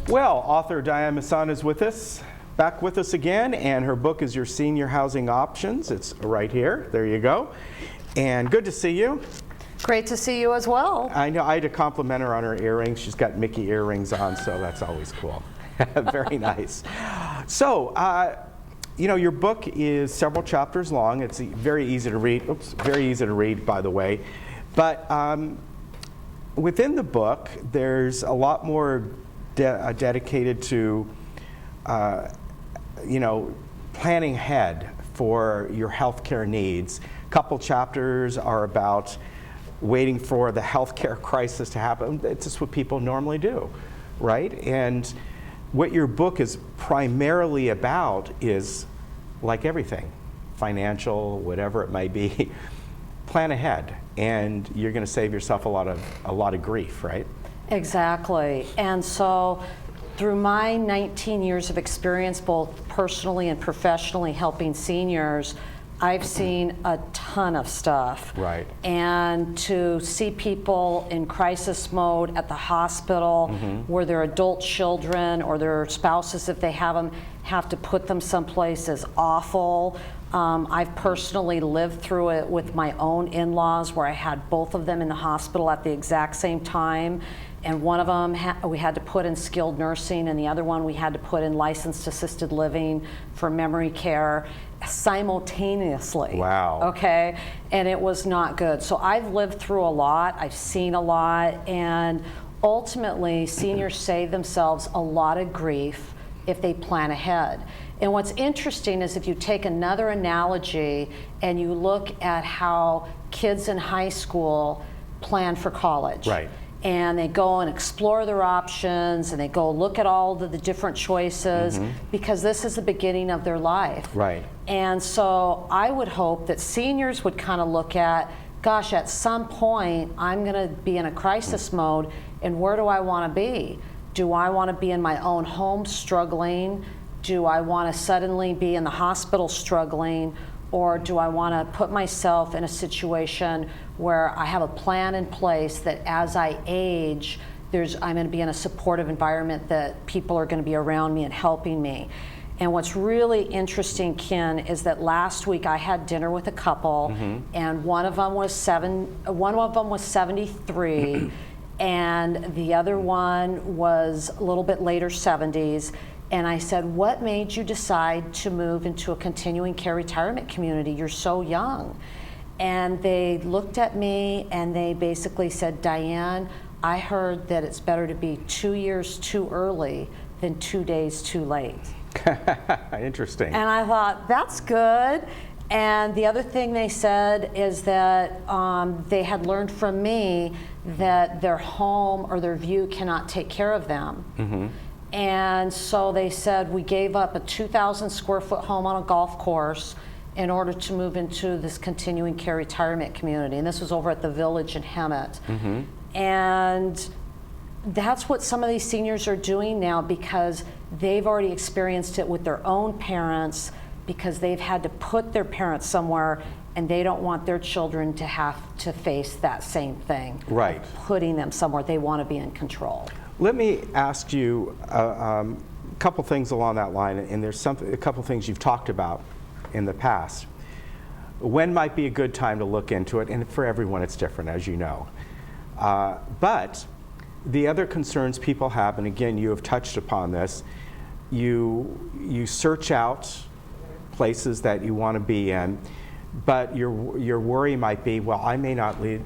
Well, author Diane Masson is back with us again, and her book is Your Senior Housing Options. It's right here. There you go. And good to see you. Great to see you as well. I know I had to compliment her on her earrings. She's got Mickey earrings on, so that's always cool. Very nice. So, you know, your book is several chapters long. It's very easy to read. Oops, very easy to read, by the way. But within the book, there's a lot more dedicated to, you know, planning ahead for your healthcare needs. A couple chapters are about waiting for the healthcare crisis to happen. It's just what people normally do, right? And what your book is primarily about is, like everything, financial, whatever it might be, plan ahead, and you're going to save yourself a lot of grief, right? Exactly. And so through my 19 years of experience, both personally and professionally helping seniors, I've seen a ton of stuff. Right. And to see people in crisis mode at the hospital, where their adult children or their spouses, if they have them, have to put them someplace is awful. I've personally lived through it with my own in-laws, where I had both of them in the hospital at the exact same time. And one of them we had to put in skilled nursing, and the other one we had to put in licensed assisted living for memory care simultaneously. Wow. Okay, and it was not good. So I've lived through a lot, I've seen a lot, and ultimately seniors save themselves a lot of grief if they plan ahead. And what's interesting is if you take another analogy and you look at how kids in high school plan for college. Right. And they go and explore their options, and they go look at all the different choices, because this is the beginning of their life. Right. And so I would hope that seniors would kind of look at, gosh, at some point I'm going to be in a crisis mode, and where do I want to be? Do I want to be in my own home struggling? Do I want to suddenly be in the hospital struggling? Or do I want to put myself in a situation where I have a plan in place that as I age, I'm going to be in a supportive environment, that people are going to be around me and helping me. And what's really interesting, Ken, is that last week I had dinner with a couple, and one of them was 73, and the other one was a little bit later 70s. And I said, what made you decide to move into a continuing care retirement community? You're so young. And they looked at me and they basically said, Diane, I heard that it's better to be 2 years too early than 2 days too late. Interesting. And I thought, that's good. And the other thing they said is that they had learned from me that their home or their view cannot take care of them. And so they said, we gave up a 2,000 square foot home on a golf course in order to move into this continuing care retirement community. And this was over at the Village in Hemet. And that's what some of these seniors are doing now, because they've already experienced it with their own parents, because they've had to put their parents somewhere, and they don't want their children to have to face that same thing. Right. Putting them somewhere. They want to be in control. Let me ask you a couple things along that line, and there's a couple things you've talked about in the past. When might be a good time to look into it? And for everyone it's different, as you know. But the other concerns people have, and again you have touched upon this, you search out places that you want to be in, but your worry might be, well, I may not be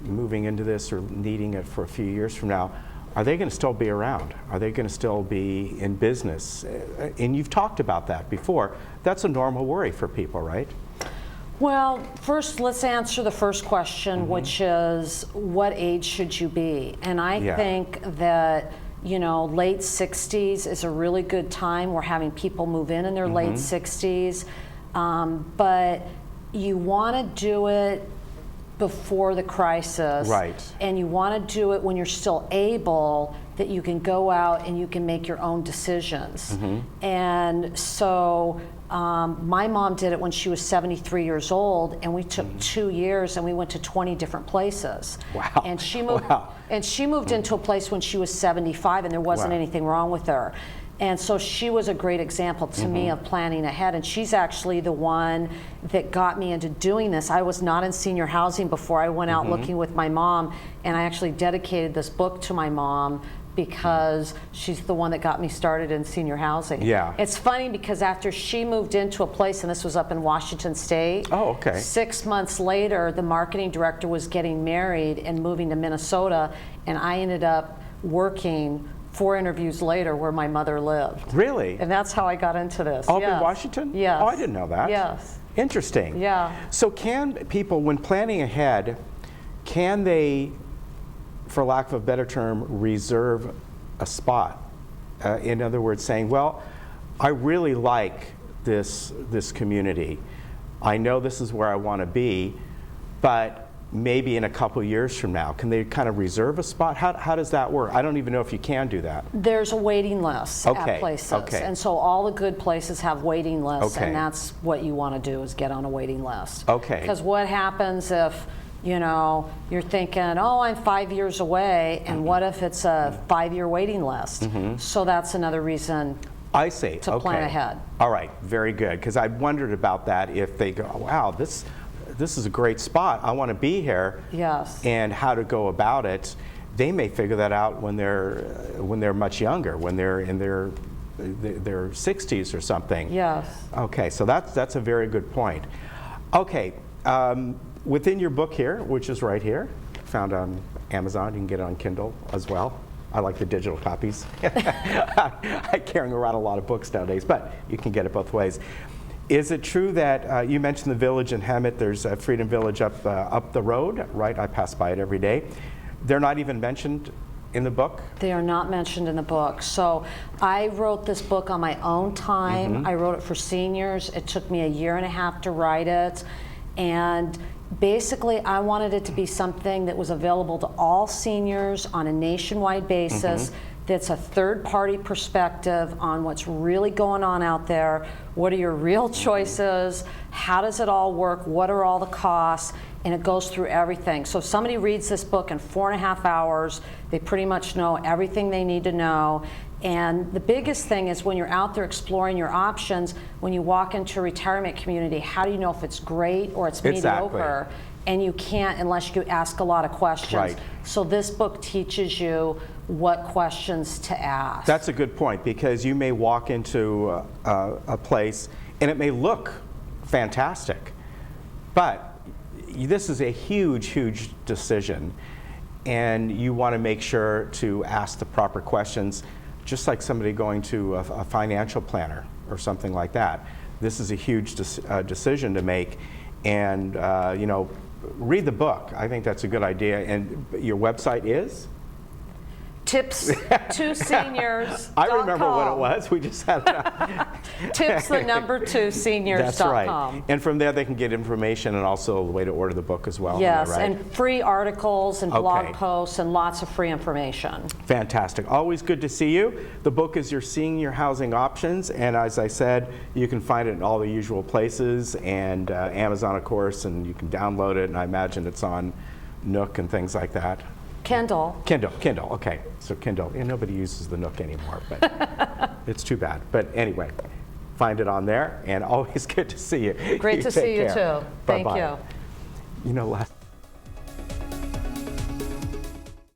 moving into this or needing it for a few years from now. Are they going to still be around? Are they going to still be in business? And you've talked about that before. That's a normal worry for people, right? Well, first let's answer the first question, which is, what age should you be? And I think that, you know, late 60s is a really good time. We're having people move in their late 60s. But you want to do it before the crisis. Right. And you want to do it when you're still able, that you can go out and you can make your own decisions. And so my mom did it when she was 73 years old, and we took 2 years and we went to 20 different places. Wow. And she moved, Wow. and she moved into a place when she was 75, and there wasn't Wow. anything wrong with her. And so she was a great example to me of planning ahead, and she's actually the one that got me into doing this. I was not in senior housing before. I went out looking with my mom, and I actually dedicated this book to my mom because she's the one that got me started in senior housing. Yeah. It's funny because after she moved into a place, and this was up in Washington State, Oh, okay. 6 months later, the marketing director was getting married and moving to Minnesota, and I ended up working 4 interviews later where my mother lived. Really? And that's how I got into this. Up in Yes. Washington? Yes. Oh, I didn't know that. Yes. Interesting. Yeah. So can people, when planning ahead, can they, for lack of a better term, reserve a spot? In other words, saying, well, I really like this community. I know this is where I want to be, but maybe in a couple years from now, can they kind of reserve a spot? How does that work? I don't even know if you can do that. There's a waiting list Okay, at places. okay. And so all the good places have waiting lists, Okay. and that's what you want to do, is get on a waiting list. Okay. Because what happens if, you're thinking, oh, I'm 5 years away, and what if it's a 5-year waiting list? So that's another reason I see. to plan ahead. All right, very good. Because I wondered about that, if they go, wow, this is a great spot, I want to be here. Yes. And how to go about it. They may figure that out when they're much younger, when they're in their 60s or something. Yes. Okay, so that's a very good point. Okay, within your book here, which is right here, found on Amazon, you can get it on Kindle as well. I like the digital copies. I'm carrying around a lot of books nowadays, but you can get it both ways. Is it true that you mentioned the village in Hemet? There's a Freedom Village up the road, right? I pass by it every day. They're not even mentioned in the book? They are not mentioned in the book. So I wrote this book on my own time. I wrote it for seniors. It took me 1.5 years to write it. And basically, I wanted it to be something that was available to all seniors on a nationwide basis. That's a third-party perspective on what's really going on out there. What are your real choices? How does it all work? What are all the costs? And it goes through everything. So if somebody reads this book in 4.5 hours, they pretty much know everything they need to know. And the biggest thing is, when you're out there exploring your options, when you walk into a retirement community, how do you know if it's great or it's mediocre? And you can't unless you ask a lot of questions. Right. So this book teaches you what questions to ask. That's a good point, because you may walk into a place and it may look fantastic, but this is a huge, huge decision, and you want to make sure to ask the proper questions, just like somebody going to a financial planner or something like that. This is a huge decision to make, and read the book. I think that's a good idea. And your website is? Tips2seniors.com. I remember what it was. We just had it. Tips2seniors.com. That's right. And from there they can get information, and also a way to order the book as well. Yes, right? and free articles and blog Okay. posts and lots of free information. Fantastic. Always good to see you. The book is Your Senior Housing Options, and as I said, you can find it in all the usual places, and Amazon, of course, and you can download it, and I imagine it's on Nook and things like that. Kindle. Kindle, okay. So Kindle, nobody uses the Nook anymore, but it's too bad. But anyway, find it on there, and always good to see you. Great to see you Take care. too. Thank Bye-bye. you. You know, last